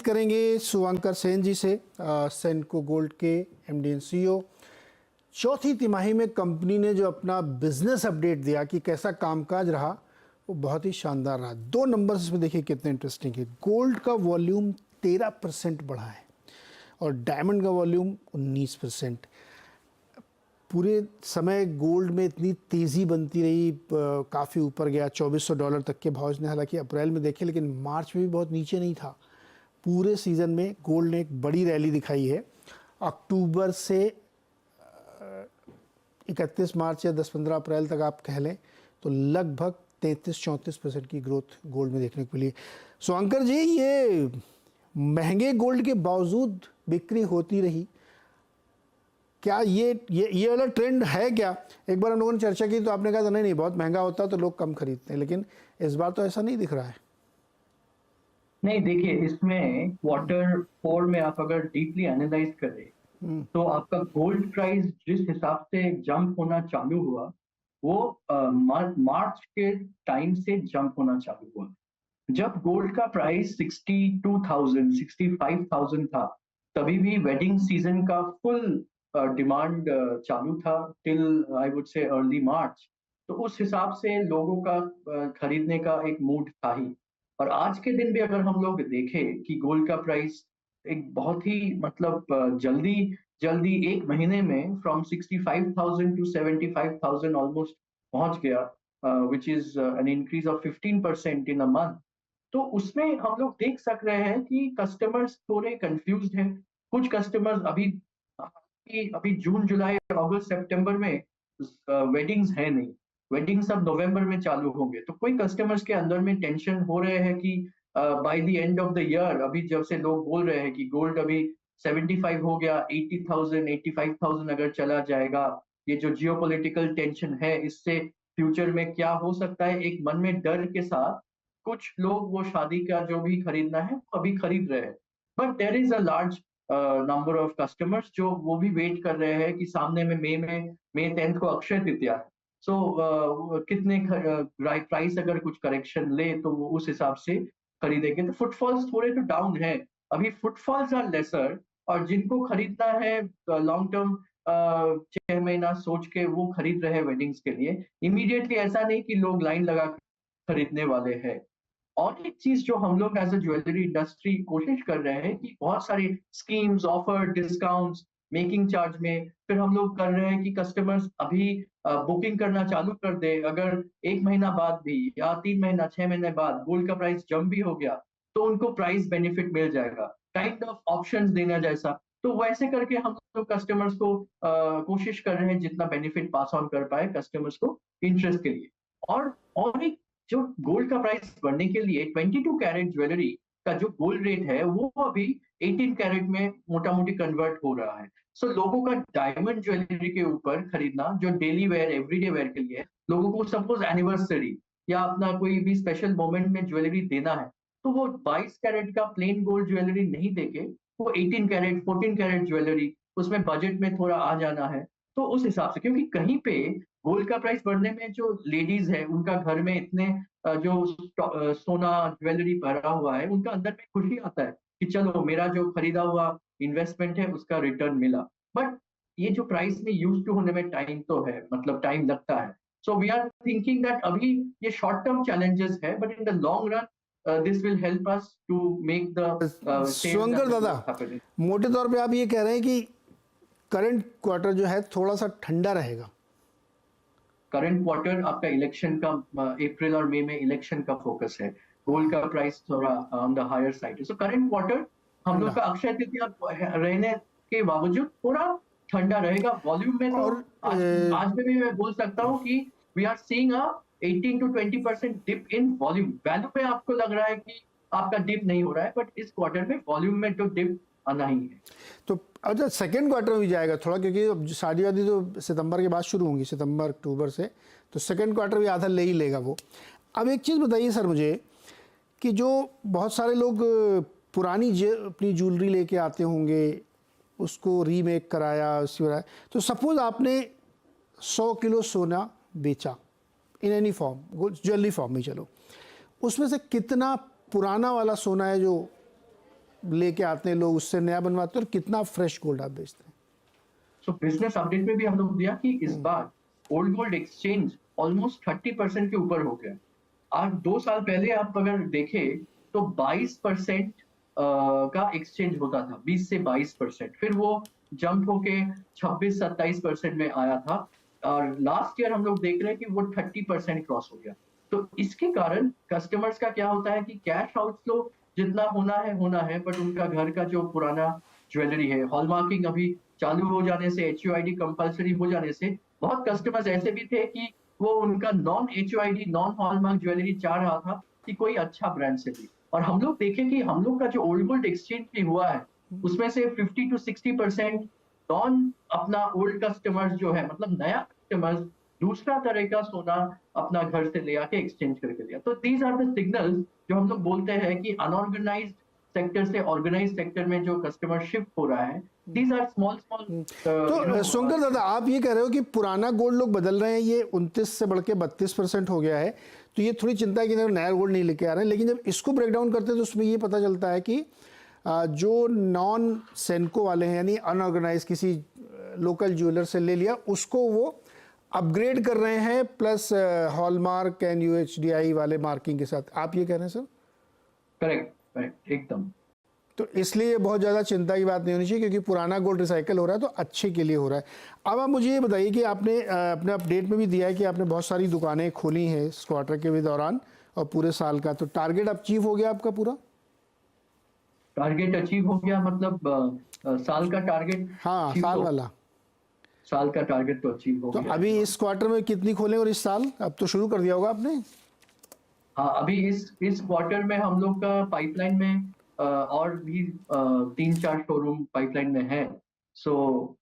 करेंगे शुभंकर सेन जी से, सेनको गोल्ड के एमडी एंड सीईओ। चौथी तिमाही में कंपनी ने जो अपना बिजनेस अपडेट दिया कि कैसा कामकाज रहा, वो बहुत ही शानदार रहा। दो नंबर्स इसमें देखिए कितने इंटरेस्टिंग है। गोल्ड का वॉल्यूम 13% बढ़ा है और डायमंड का वॉल्यूम 19%। पूरे समय गोल्ड में इतनी तेज़ी बनती रही, काफ़ी ऊपर गया, $2400 तक के भाव ने हालांकि अप्रैल में देखे, लेकिन मार्च में भी बहुत नीचे नहीं था। पूरे सीज़न में गोल्ड ने एक बड़ी रैली दिखाई है। अक्टूबर से 31 मार्च या 10-15 अप्रैल तक आप कह लें तो लगभग 33-34% की ग्रोथ गोल्ड में देखने को मिली। शुभंकर जी, ये महंगे गोल्ड के बावजूद बिक्री होती रही, क्या ये वाला ट्रेंड है क्या? एक बार हम लोगों ने चर्चा की तो आपने कहा था नहीं नहीं बहुत महंगा होता तो लोग कम खरीदते हैं, लेकिन इस बार तो ऐसा नहीं दिख रहा है। नहीं, देखिए, इसमें Q4 में आप अगर डीपली एनालाइज करें तो आपका गोल्ड प्राइस जिस हिसाब से जंप होना चालू हुआ वो मार्च के टाइम से जंप होना चालू हुआ। जब गोल्ड का प्राइस 62,000 65,000 था, तभी भी वेडिंग सीजन का फुल डिमांड चालू था till I would say early मार्च। तो उस हिसाब से लोगों का खरीदने का एक मूड था ही। और आज के दिन भी अगर हम लोग देखें कि गोल्ड का प्राइस एक बहुत ही मतलब जल्दी जल्दी एक महीने में फ्रॉम 65,000 टू 75,000 ऑलमोस्ट पहुंच गया, which is an increase of 15% in a month. तो उसमें हम लोग देख सक रहे हैं कि कस्टमर्स थोड़े कंफ्यूज्ड हैं। कुछ कस्टमर्स अभी जून जुलाई अगस्त सितंबर में वेडिंग्स है नहीं, वेडिंग सब नवंबर में चालू होंगे। तो कोई कस्टमर्स के अंदर में टेंशन हो रहे हैं कि by the end of the year, अभी जब से लोग बोल रहे हैं कि गोल्ड अभी 75 हो गया, 80,000 85,000 अगर चला जाएगा, ये जो जियोपॉलिटिकल टेंशन है इससे फ्यूचर में क्या हो सकता है, एक मन में डर के साथ कुछ लोग वो शादी का जो भी खरीदना है वो अभी खरीद रहे हैं। But there is a large number of customers जो वो भी वेट कर रहे हैं कि सामने में मई 10 को अक्षय तृतीया है। सो कितने प्राइस अगर कुछ करेक्शन ले तो वो उस हिसाब से खरीदेंगे। तो फुटफॉल्स थोड़े तो डाउन है, अभी फुटफॉल्स आर लेसर। और जिनको खरीदना है लॉन्ग टर्म 6 महीना सोच के वो खरीद रहे हैं वेडिंग्स के लिए। इमीडिएटली ऐसा नहीं कि लोग लाइन लगा खरीदने वाले हैं। और एक चीज जो हम लोग एज अ ज्वेलरी इंडस्ट्री कोशिश कर रहे हैं कि बहुत सारी schemes, offer, discounts, making charge में फिर हम लोग कर रहे हैं कि कस्टमर्स अभी बुकिंग करना चालू कर दे। अगर एक महीना बाद भी या 3 महीना 6 महीने बाद गोल्ड का प्राइस जंप भी हो गया तो उनको प्राइस बेनिफिट मिल जाएगा, काइंड ऑफ ऑप्शंस देना जैसा। तो वैसे करके हम लोग कस्टमर्स को कोशिश कर रहे हैं जितना बेनिफिट पास ऑन कर पाए कस्टमर्स को इंटरेस्ट के लिए। और एक जो गोल्ड का प्राइस बढ़ने के लिए 22 कैरेट ज्वेलरी का जो गोल्ड रेट है वो अभी 18 कैरेट में मोटा मोटी कन्वर्ट हो रहा है। सो लोगों का डायमंड ज्वेलरी के ऊपर खरीदना जो डेली वेयर एवरीडे वेयर के लिए, लोगों को सपोज एनिवर्सरी या अपना कोई भी स्पेशल मोमेंट में ज्वेलरी देना है, तो वो 22 कैरेट का प्लेन गोल्ड ज्वेलरी नहीं देके वो 18 कैरेट 14 कैरेट ज्वेलरी, उसमें बजट में थोड़ा आ जाना है। तो उस हिसाब से, क्योंकि कहीं पे गोल्ड का प्राइस बढ़ने में जो लेडीज है उनका घर में इतने सोना ज्वेलरी भरा हुआ है, उनका अंदर में खुशी आता है कि चलो मेरा जो खरीदा हुआ इन्वेस्टमेंट है उसका रिटर्न मिला। बट ये जो प्राइस में यूज टू होने में टाइम तो है, मतलब टाइम लगता है। So we are thinking that अभी ये शॉर्ट टर्म चैलेंजेस है, but in the long run this will help us to make the sales Shubhankar and the दादा, ग्रोथ हैपन। मोटे तौर पे आप ये कह रहे हैं कि करंट क्वार्टर जो है थोड़ा सा ठंडा रहेगा। करंट क्वार्टर आपका इलेक्शन का अप्रैल और मई में इलेक्शन का फोकस है, गोल्ड का प्राइस थोड़ा ऑन द हायर साइड है। सो करंट क्वार्टर हम लोग ठंडा का अक्षय तृतीया रहने के बावजूद थोड़ा ठंडा रहेगा। वॉल्यूम में तो और आज में भी मैं बोल सकता हूँ कि we are seeing a 18 to 20% dip in volume. Value में आपको लग रहा है कि आपका डिप नहीं हो रहा है, बट इस क्वार्टर में वॉल्यूम में तो डिप आना ही है। तो अच्छा, सेकेंड क्वार्टर में भी जाएगा थोड़ा, क्योंकि अब शादी वादी तो सितंबर के बाद शुरू होंगी, सितंबर अक्टूबर से, तो सेकेंड क्वार्टर भी आधा ले ही लेगा वो। अब एक चीज़ बताइए सर मुझे कि जो बहुत सारे लोग पुरानी अपनी ज्वेलरी लेके आते होंगे, उसको रीमेक कराया, उसकी बनाया, तो सपोज़ आपने 100 किलो सोना बेचा in any form, jewellery form में, चलो उसमें से कितना पुराना वाला सोना है जो लेके आते हैं लोग, उससे नया बनवाते हैं, और कितना फ्रेश गोल्ड आप बेचते हैं? सो बिजनेस अपडेट में भी हम लोग दिया कि इस बार ओल्ड गोल्ड एक्सचेंज ऑलमोस्ट 30% के ऊपर हो गया। आज 2 साल पहले आप अगर देखें तो 22% का एक्सचेंज होता था, 20 से 22%, फिर वो जंप होके 26-27% में आया था, और लास्ट ईयर हम लोग देख रहे हैं कि वो 30% क्रॉस हो गया। तो इसके कारण कस्टमर्स का क्या होता है कि कैश आउटफ्लो जितना होना है, बट उनका घर का जो पुराना ज्वेलरी है, हॉलमार्किंग अभी चालू हो जाने से, HUID कंपल्सरी हो जाने से, बहुत कस्टमर्स ऐसे भी थे कि वो उनका non HUID, non hallmark jewellery चाह रहा था कि कोई अच्छा ब्रांड से ले। और हम लोग देखें कि हम लोग का जो ओल्ड गोल्ड एक्सचेंज भी हुआ है, उसमें से 50 to 60% नॉन अपना ओल्ड कस्टमर्स जो है, मतलब नया कस्टमर्स दूसरा तरह का सोना अपना घर से ले आके एक्सचेंज करके लिया। तो दीज आर द सिग्नल्स जो हम लोग बोलते हैं कि अनऑर्गेनाइज्ड सेक्टर से ऑर्गेनाइज्ड सेक्टर में जो कस्टमर शिफ्ट हो रहा है, दीज आर स्मॉल स्मॉल तो शंकर दादा, आप ये कह रहे हो कि पुराना गोल्ड लोग बदल रहे हैं, ये 29 से बढ़ के 32% हो गया है, तो ये थोड़ी चिंता है कि नया गोल्ड नहीं लेके आ रहे हैं। लेकिन जब इसको ब्रेक डाउन करते हैं तो उसमें ये पता चलता है कि जो नॉन सेनको वाले हैं, यानी अनऑर्गेनाइज किसी लोकल ज्वेलर से ले लिया, उसको वो अपग्रेड कर रहे हैं, प्लस हॉलमार्क एंड UHDI वाले मार्किंग के साथ। आप ये कह रहे हैं सर? करेक्ट करेक्ट, एकदम। तो इसलिए बहुत ज़्यादा चिंता की बात नहीं होनी चाहिए, क्योंकि पुराना गोल्ड रिसाइकल हो रहा है तो अच्छे के लिए हो रहा है। अब आप मुझे ये बताइए कि आपने अपने अपडेट में भी दिया है कि आपने बहुत सारी दुकानें खोली हैं इस क्वार्टर के भी दौरान और पूरे साल का, तो टारगेट अचीव हो गया आपका पूरा? टारगेट अचीव हो गया मतलब साल का टारगेट हाँ, अचीव साल तो, वाला। साल का टारगेट तो अचीव हो तो गया। अभी इस क्वार्टर में कितनी खोले और इस साल अब तो शुरू कर दिया होगा आपने? हाँ, अभी इस क्वार्टर में हम लोग का पाइपलाइन में और भी 3-4 शोरूम पाइपलाइन में है। सो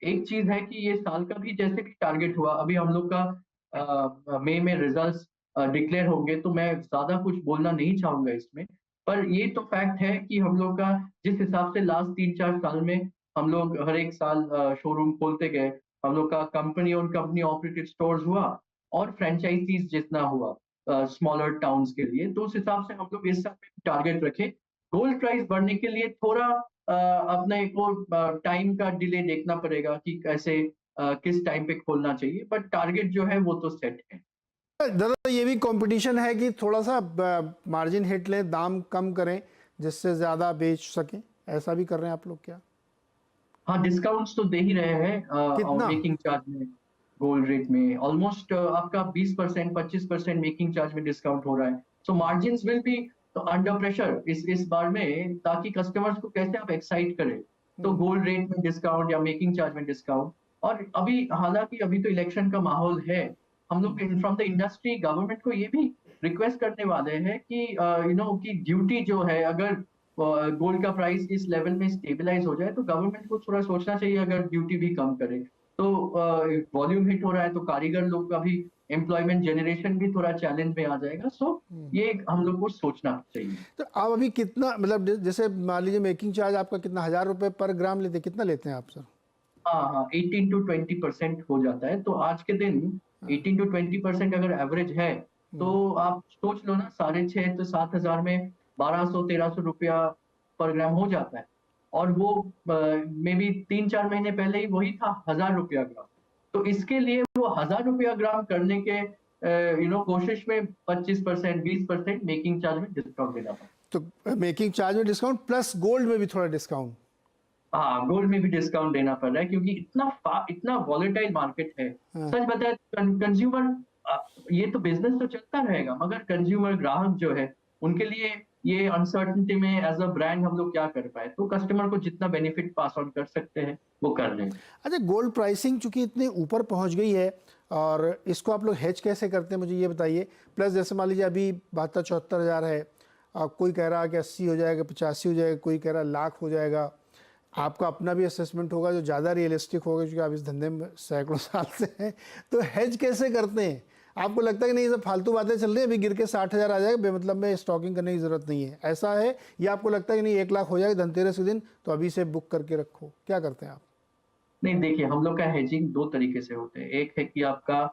एक चीज है कि ये साल का भी जैसे भी टारगेट हुआ, अभी हम लोग का मई में रिजल्ट्स डिक्लेयर होंगे, तो मैं ज्यादा कुछ बोलना नहीं चाहूंगा इसमें। पर ये तो फैक्ट है कि हम लोग का जिस हिसाब से लास्ट 3-4 साल में हम लोग हर एक साल शोरूम खोलते गए, हम लोग का कंपनी और कंपनी ऑपरेटेड स्टोर्स हुआ और फ्रेंचाइजीज जितना हुआ स्मॉलर टाउन्स के लिए, तो उस हिसाब से हम लोग इस साल में टारगेट रखे। गोल्ड प्राइस बढ़ने के लिए थोड़ा अपने को टाइम का डिले देखना पड़ेगा कि कैसे किस टाइम पे खोलना चाहिए, बट टारगेट जो है वो तो सेट है। दादा, ये भी कंपटीशन है कि थोड़ा सा मार्जिन हिट लें, दाम कम करें जिससे ज़्यादा बेच सकें, ऐसा भी कर रहे हैं आप लोग क्या? हाँ, डिस्काउंट्स तो दे ही रहे हैं और कितना? मेकिंग चार्ज में, गोल्ड रेट में ऑलमोस्ट आपका 20% 25% मेकिंग चार्ज में डिस्काउंट हो रहा है। So margins will be under pressure इस बार में, ताकि कस्टमर्स को कैसे आप एक्साइट करें। तो गोल्ड रेट में डिस्काउंट या मेकिंग चार्ज में डिस्काउंट। और अभी हालांकि अभी तो इलेक्शन का माहौल है, हम लोग फ्रॉम द इंडस्ट्री गवर्नमेंट को ये भी रिक्वेस्ट करने वाले हैं कि कि ड्यूटी जो है, अगर गोल्ड का प्राइस इस लेवल में स्टेबलाइज हो जाए तो गवर्नमेंट को थोड़ा सोचना चाहिए, अगर ड्यूटी भी कम करे तो वॉल्यूम हिट हो रहा है तो कारीगर लोग का भी एम्प्लॉयमेंट जनरेशन भी थोड़ा चैलेंज में आ जाएगा। सो ये हम लोग को सोचना चाहिए। तो आप अभी कितना, मतलब जैसे मान लीजिए मेकिंग चार्ज आपका कितना, 1000 रुपये पर ग्राम लेते, कितना लेते हैं आप सर? हाँ हाँ, 18 to 20% हो जाता है। तो आज के दिन 18 to 20% अगर एवरेज है, तो आप सोच लो ना, 6,500 to 7,000 में 1,200-1,300 रुपया पर ग्राम हो जाता है। और वो मे बी 3-4 महीने पहले ही वही था 1,000 रुपया ग्राम। तो इसके लिए वो 1,000 रुपया ग्राम करने के कोशिश में 25% 20% मेकिंग चार्ज में डिस्काउंट देना पड़ता है। तो मेकिंग चार्ज में डिस्काउंट प्लस गोल्ड में भी थोड़ा डिस्काउंट? हाँ, गोल्ड में भी डिस्काउंट देना पड़ रहा है, क्योंकि इतना वॉलेटाइल मार्केट है। हाँ। सच बताए, कंज्यूमर, ये तो बिजनेस तो चलता रहेगा, मगर कंज्यूमर ग्राहक जो है, उनके लिए ये अनसर्टेनिटी में एज अ ब्रांड हम लोग क्या कर पाए, तो कस्टमर को जितना बेनिफिट पास ऑन कर सकते हैं वो कर रहे हैं। अच्छा, गोल्ड प्राइसिंग चूंकि इतने ऊपर पहुंच गई है, और इसको आप लोग हेज कैसे करते हैं मुझे ये बताइए। प्लस जैसे मान लीजिए अभी 72-74 हज़ार है, कोई कह रहा है कि 80 हो जाएगा, 85 हो जाएगा, कोई कह रहा है लाख हो जाएगा। आपका अपना भी असेसमेंट होगा जो ज़्यादा रियलिस्टिक होगा, क्योंकि आप इस धंधे में सैकड़ों साल से हैं। तो हेज कैसे करते हैं? आपको लगता है कि नहीं, ये सब फालतू बातें चल रही हैं, अभी गिर के 60 हज़ार आ जाएगा, बेमतलब में स्टॉकिंग करने की ज़रूरत नहीं है, ऐसा है? या आपको लगता है कि नहीं, 1 लाख हो जाएगा धनतेरस के दिन, तो अभी से बुक करके रखो? क्या करते हैं आप? नहीं, देखिए, हम लोग का हेजिंग दो तरीके से होते हैं। एक है कि आपका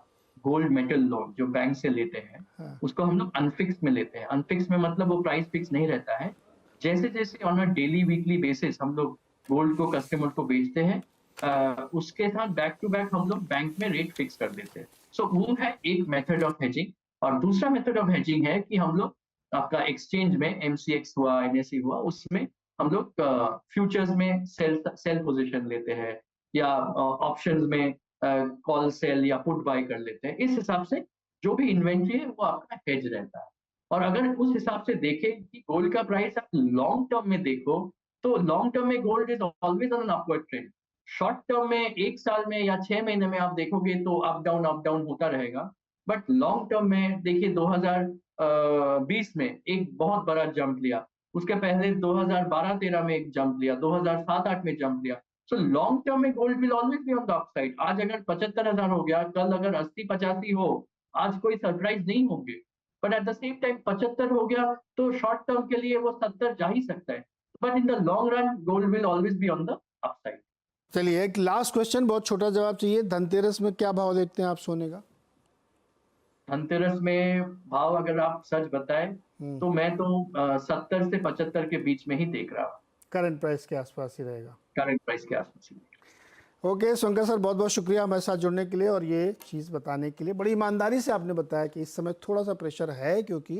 गोल्ड मेटल लोन जो बैंक से लेते हैं, हाँ। उसको हम लोग अनफिक्स में लेते हैं। अनफिक्स में मतलब वो प्राइस फिक्स नहीं रहता है, जैसे जैसे on a daily weekly basis हम लोग गोल्ड को कस्टमर को बेचते हैं, उसके साथ बैक टू बैक हम लोग बैंक में रेट फिक्स कर देते हैं। सो वो है एक मेथड ऑफ हेजिंग। और दूसरा मेथड ऑफ हेजिंग है कि हम लोग आपका एक्सचेंज में एमसीएक्स हुआ, एनएसई हुआ, उसमें हम लोग फ्यूचर्स में सेल पोजीशन लेते हैं, या ऑप्शंस में कॉल सेल या पुट बाय कर लेते हैं। इस हिसाब से जो भी इन्वेंट्री है वो आपका हेज रहता है। और अगर उस हिसाब से देखें कि गोल्ड का प्राइस आप लॉन्ग टर्म में देखो, तो लॉन्ग टर्म में gold is always on an upward trend. Short term में 1 साल में या 6 महीने में आप देखोगे तो अप डाउन होता रहेगा। बट लॉन्ग टर्म में देखिए 2020 में एक बहुत बड़ा जंप लिया, उसके पहले 2012-13 में एक जंप लिया, 2007-8 में जंप लिया। सो लॉन्ग टर्म में gold will always be on the upside. आज अगर 75,000 हो गया, कल अगर 80-85 हो, आज कोई सरप्राइज नहीं होंगे। But at the same time 75 हो गया तो शॉर्ट टर्म के लिए वो 70 जा ही सकता है। But in the long run gold will always be on the upside. चलिए एक लास्ट क्वेश्चन, बहुत छोटा जवाब चाहिए। धनतेरस में क्या भाव देखते हैं आप सोने का? धनतेरस में भाव अगर आप सच बताएं तो मैं तो 70 से 75 के बीच में ही देख रहा हूँ। करंट प्राइस के आसपास ही रहेगा। करंट प्राइस के आसपास ही। ओके शंकर सर, बहुत बहुत शुक्रिया हमारे साथ जुड़ने के लिए और ये चीज़ बताने के लिए। बड़ी ईमानदारी से आपने बताया कि इस समय थोड़ा सा प्रेशर है क्योंकि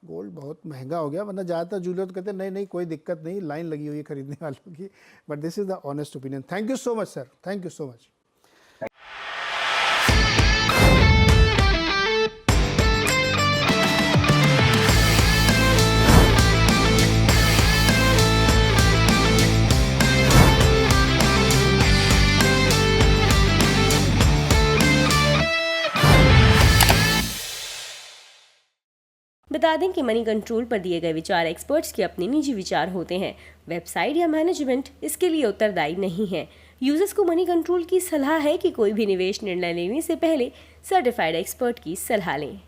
गोल्ड बहुत महंगा हो गया, वरना ज़्यादातर ज्वेलर तो कहते हैं नहीं नहीं कोई दिक्कत नहीं, लाइन लगी हुई है खरीदने वालों की। But this is the honest opinion. Thank you so much sir, thank you so much. बता दें कि मनी कंट्रोल पर दिए गए विचार एक्सपर्ट्स के अपने निजी विचार होते हैं। वेबसाइट या मैनेजमेंट इसके लिए उत्तरदायी नहीं है। यूजर्स को मनी कंट्रोल की सलाह है कि कोई भी निवेश निर्णय लेने से पहले सर्टिफाइड एक्सपर्ट की सलाह लें।